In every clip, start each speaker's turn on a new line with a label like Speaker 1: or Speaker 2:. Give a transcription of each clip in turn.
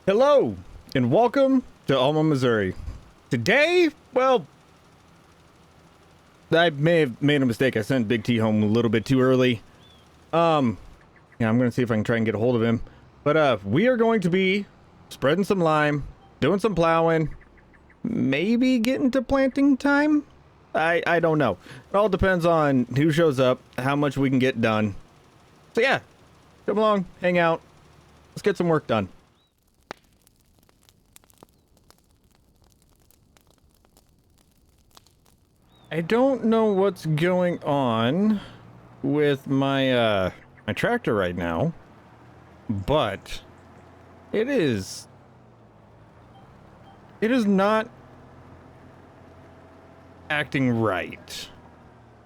Speaker 1: Hello, and welcome to Alma, Missouri. Today, well, I may have made a mistake. I sent Big T home a little bit too early. Yeah, I'm gonna see if I can try and get a hold of him. But we are going to be spreading some lime, doing some plowing, maybe getting to planting time. I don't know. It all depends on who shows up, how much we can get done. So yeah, come along, hang out, let's get some work done. I don't know what's going on with my my tractor right now, but it is not acting right.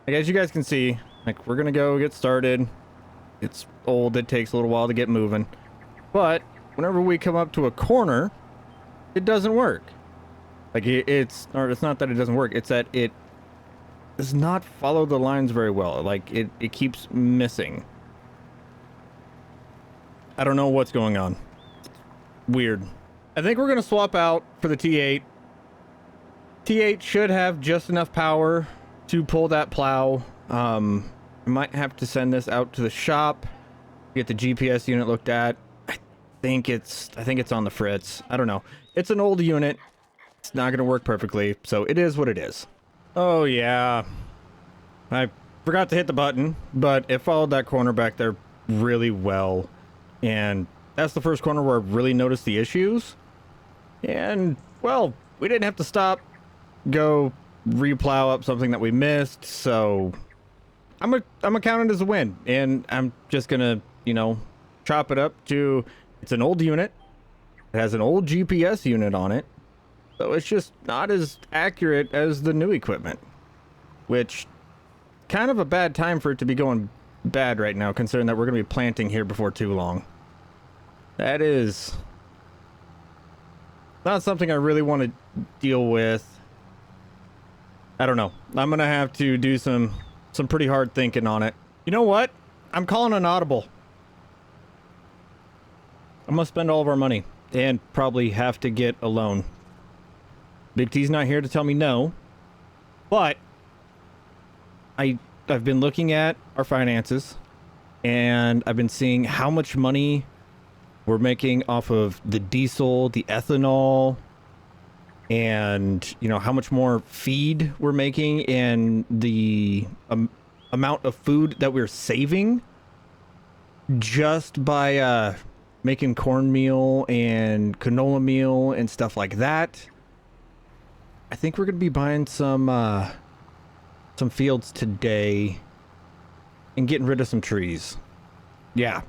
Speaker 1: Like, as you guys can see, like, we're gonna go get started. It's old, it takes a little while to get moving, but whenever we come up to a corner, it doesn't work. Like, it's not that it doesn't work, it's that it does not follow the lines very well. Like, it keeps missing. I don't know what's going on. Weird. I think we're gonna swap out for the T8. T8 should have just enough power to pull that plow. I might have to send this out to the shop, get the GPS unit looked at. I think it's on the fritz. I don't know. It's an old unit. It's not gonna work perfectly, so it is what it is. Oh yeah, I forgot to hit the button, but it followed that corner back there really well, and that's the first corner where I really noticed the issues. And well, we didn't have to stop, go replow up something that we missed, so I'm gonna count it as a win, and I'm just gonna, you know, chop it up to, it's an old unit, it has an old GPS unit on it, so it's just not as accurate as the new equipment, which kind of a bad time for it to be going bad right now, considering that we're going to be planting here before too long. That is not something I really want to deal with. I don't know. I'm going to have to do some pretty hard thinking on it. You know what? I'm calling an audible. I'm going to spend all of our money and probably have to get a loan. Big T's not here to tell me no, but I've been looking at our finances, and I've been seeing how much money we're making off of the diesel, the ethanol, and, you know, how much more feed we're making, and the amount of food that we're saving just by making cornmeal and canola meal and stuff like that. I think we're gonna be buying some fields today and getting rid of some trees. Yeah.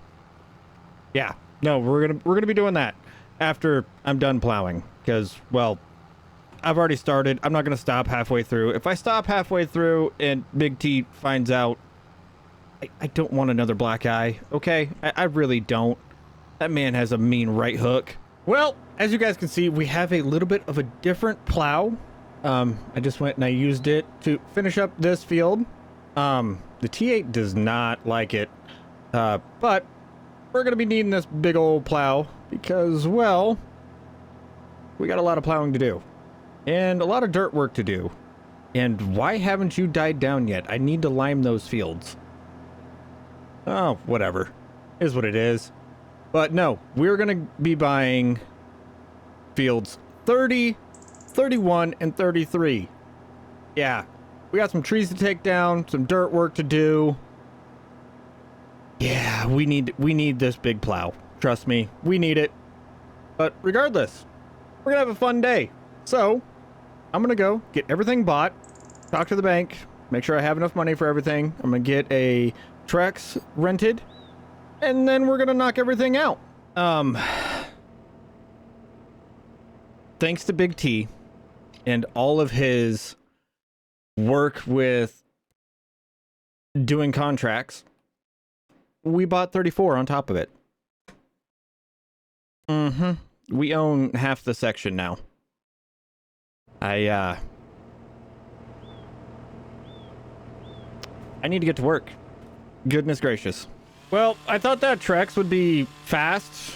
Speaker 1: No, we're gonna be doing that after I'm done plowing, because, well, I've already started. I'm not gonna stop halfway through. If I stop halfway through and Big T finds out, I don't want another black eye. Okay, I really don't. That man has a mean right hook. Well, as you guys can see, we have a little bit of a different plow. I just went and I used it to finish up this field. The T8 does not like it, but we're gonna be needing this big old plow because, well, we got a lot of plowing to do and a lot of dirt work to do. And why haven't you died down yet? I need to lime those fields. Oh, whatever, is what it is. But no, we're gonna be buying fields 30, 31, and 33. Yeah, we got some trees to take down, some dirt work to do. Yeah, we need this big plow. Trust me, we need it. But regardless, we're gonna have a fun day. So I'm gonna go get everything bought, talk to the bank, make sure I have enough money for everything. I'm gonna get a Trex rented, and then we're gonna knock everything out. Thanks to Big T and all of his work with doing contracts, we bought 34 on top of it. We own half the section now. I need to get to work. Goodness gracious. Well, I thought that Trex would be fast.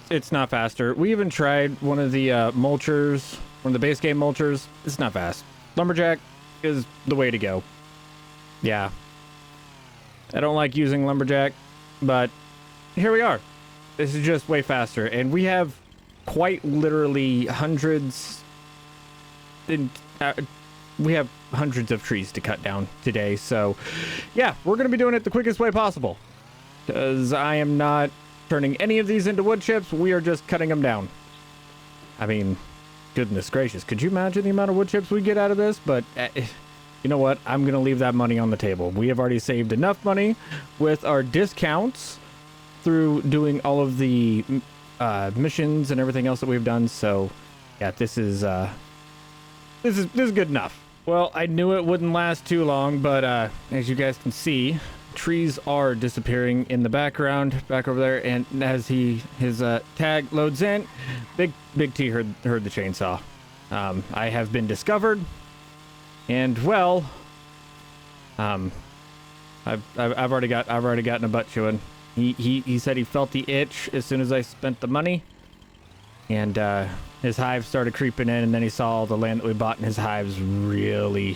Speaker 1: It's not faster. We even tried one of the mulchers, one of the base game mulchers. It's not fast. Lumberjack is the way to go. Yeah. I don't like using Lumberjack, but here we are. This is just way faster, and we have quite literally hundreds. We have hundreds of trees to cut down today, so yeah, we're gonna be doing it the quickest way possible. Because I am not turning any of these into wood chips. We are just cutting them down. I mean, goodness gracious, could you imagine the amount of wood chips we get out of this? But you know what? I'm gonna leave that money on the table. We have already saved enough money with our discounts through doing all of the missions and everything else that we've done. So yeah, this is good enough. Well, I knew it wouldn't last too long, but as you guys can see, trees are disappearing in the background back over there, and as his tag loads in, Big T heard the chainsaw. I have been discovered, and well, I've already gotten a butt chewing. He said he felt the itch as soon as I spent the money, and his hive started creeping in, and then he saw all the land that we bought, and his hives really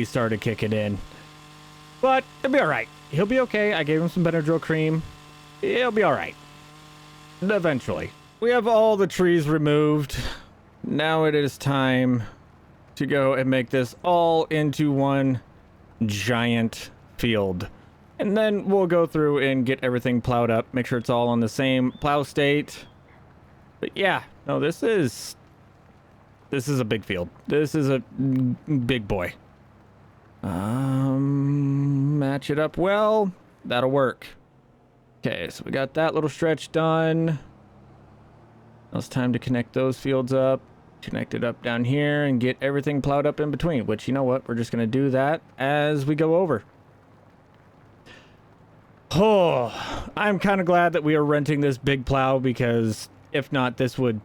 Speaker 1: started kicking in. But it'll be all right. He'll be okay. I gave him some Benadryl cream. He'll be all right. Eventually. We have all the trees removed. Now it is time to go and make this all into one giant field. And then we'll go through and get everything plowed up. Make sure it's all on the same plow state. But yeah, no, this is a big field. This is a big boy. Match it up well. That'll work. Okay, so we got that little stretch done. Now it's time to connect those fields up. Connect it up down here and get everything plowed up in between, which, you know what? We're just going to do that as we go over. Oh, I'm kind of glad that we are renting this big plow, because if not, this would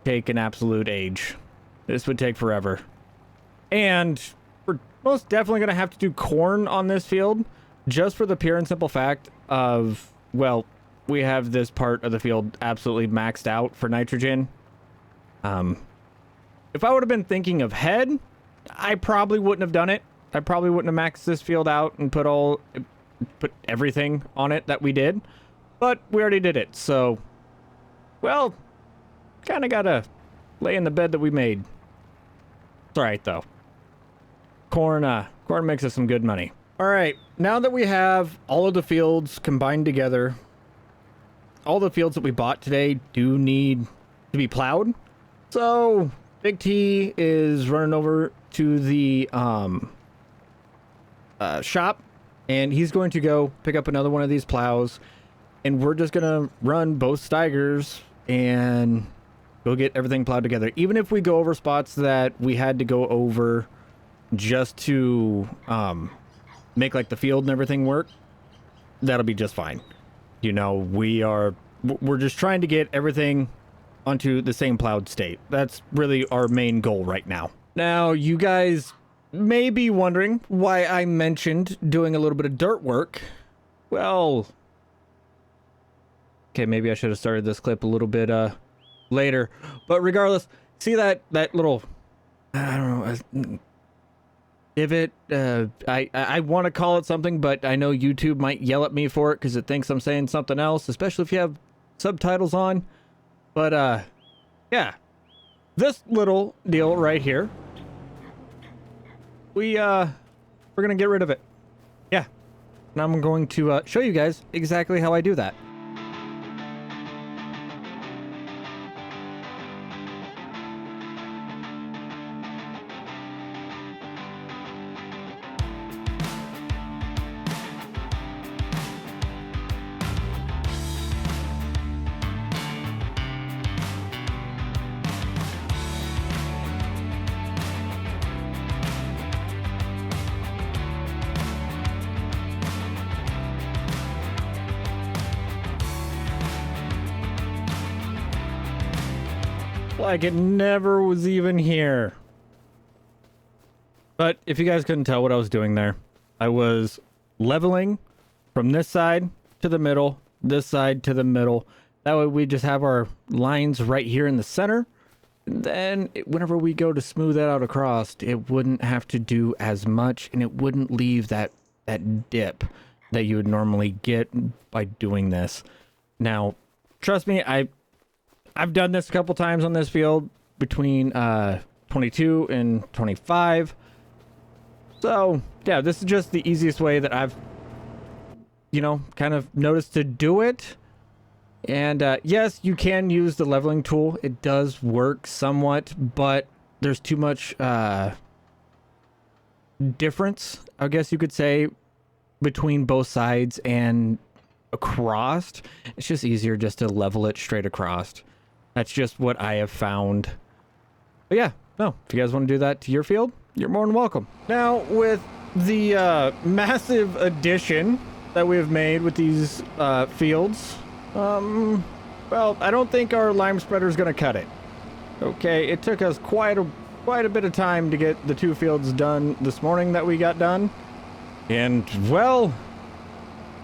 Speaker 1: take an absolute age. This would take forever. And we're most definitely going to have to do corn on this field, just for the pure and simple fact of, well, we have this part of the field absolutely maxed out for nitrogen. If I would have been thinking of head, I probably wouldn't have done it. I probably wouldn't have maxed this field out and put everything on it that we did, but we already did it. So, well, kind of gotta lay in the bed that we made. It's all right though. Corn makes us some good money. All right, now that we have all of the fields combined together, all the fields that we bought today do need to be plowed. So Big T is running over to the shop, and he's going to go pick up another one of these plows, and we're just gonna run both Steigers and go get everything plowed together. Even if we go over spots that we had to go over just to make like the field and everything work, that'll be just fine. You know, we're just trying to get everything onto the same plowed state. That's really our main goal right now. Now, you guys may be wondering why I mentioned doing a little bit of dirt work. Well, okay, maybe I should have started this clip a little bit later, but regardless, see that little, I don't know, divot. I want to call it something, but I know YouTube might yell at me for it because it thinks I'm saying something else, especially if you have subtitles on. But yeah, this little deal right here, we're gonna get rid of it. Yeah, and I'm going to show you guys exactly how I do that. Like it never was even here. But if you guys couldn't tell what I was doing there, I was leveling from this side to the middle, this side to the middle, That way we just have our lines right here in the center. And then whenever we go to smooth that out across, it wouldn't have to do as much, and it wouldn't leave that dip that you would normally get by doing this. Now, trust me, I've done this a couple times on this field between 22 and 25. So, yeah, this is just the easiest way that I've, you know, kind of noticed to do it. And yes, you can use the leveling tool. It does work somewhat, but there's too much difference, I guess you could say, between both sides and across. It's just easier just to level it straight across. That's just what I have found. But yeah, no, if you guys want to do that to your field, you're more than welcome. Now, with the massive addition that we have made with these fields, well, I don't think our lime spreader is going to cut it. Okay, it took us quite a bit of time to get the 2 fields done this morning that we got done. And, well,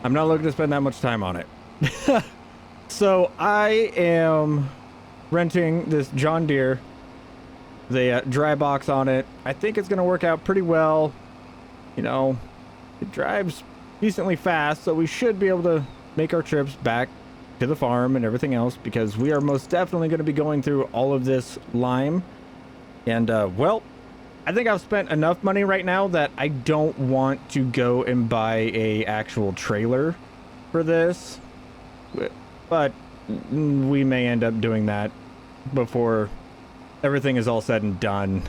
Speaker 1: I'm not looking to spend that much time on it. So I am renting this John Deere, the dry box on it. I think it's going to work out pretty well. You know, it drives decently fast, so we should be able to make our trips back to the farm and everything else, because we are most definitely going to be going through all of this lime. And well, I think I've spent enough money right now that I don't want to go and buy a actual trailer for this, but we may end up doing that before everything is all said and done.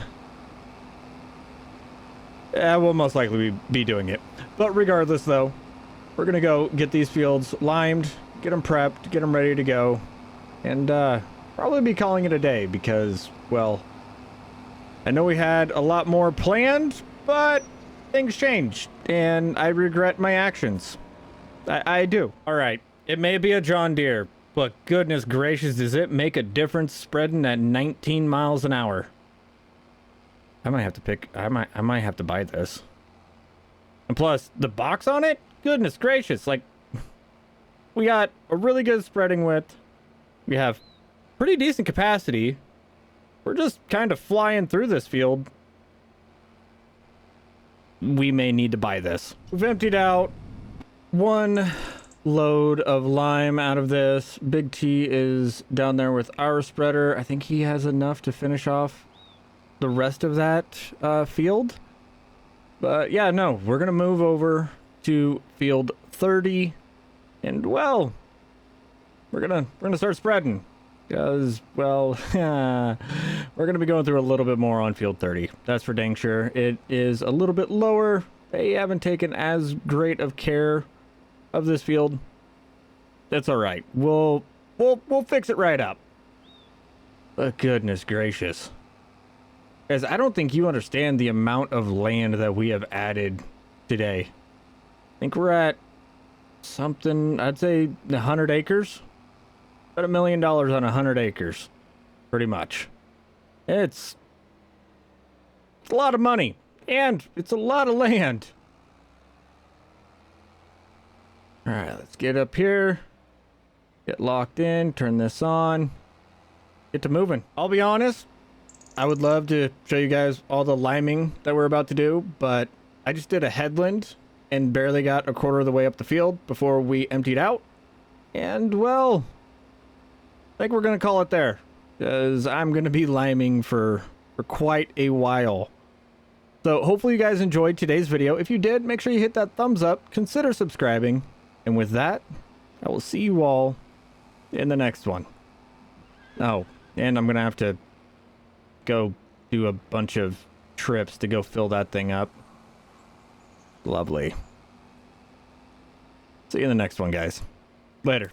Speaker 1: We'll most likely be doing it. But regardless, though, we're gonna go get these fields limed, get them prepped, get them ready to go, and probably be calling it a day, because, well, I know we had a lot more planned, but things changed, and I regret my actions. I do. All right, it may be a John Deere, but goodness gracious, does it make a difference spreading at 19 miles an hour? I might have to buy this. And plus, the box on it? Goodness gracious, like, we got a really good spreading width. We have pretty decent capacity. We're just kind of flying through this field. We may need to buy this. We've emptied out 1 load of lime out of this. Big T is down there with our spreader. I think he has enough to finish off the rest of that field. But yeah, no, we're gonna move over to field 30, and well, we're gonna start spreading, because, well, we're gonna be going through a little bit more on field 30. That's for dang sure. It is a little bit lower. They haven't taken as great of care of this field. That's all right. We'll fix it right up. But goodness gracious, guys, I don't think you understand the amount of land that we have added today. I think we're at something, I'd say 100 acres. About $1 million on 100 acres, pretty much. It's a lot of money, and it's a lot of land. All right, let's get up here, get locked in, turn this on, get to moving. I'll be honest, I would love to show you guys all the liming that we're about to do, but I just did a headland and barely got a quarter of the way up the field before we emptied out. And, well, I think we're going to call it there, because I'm going to be liming for quite a while. So hopefully you guys enjoyed today's video. If you did, make sure you hit that thumbs up, consider subscribing, and with that, I will see you all in the next one. Oh, and I'm going to have to go do a bunch of trips to go fill that thing up. Lovely. See you in the next one, guys. Later.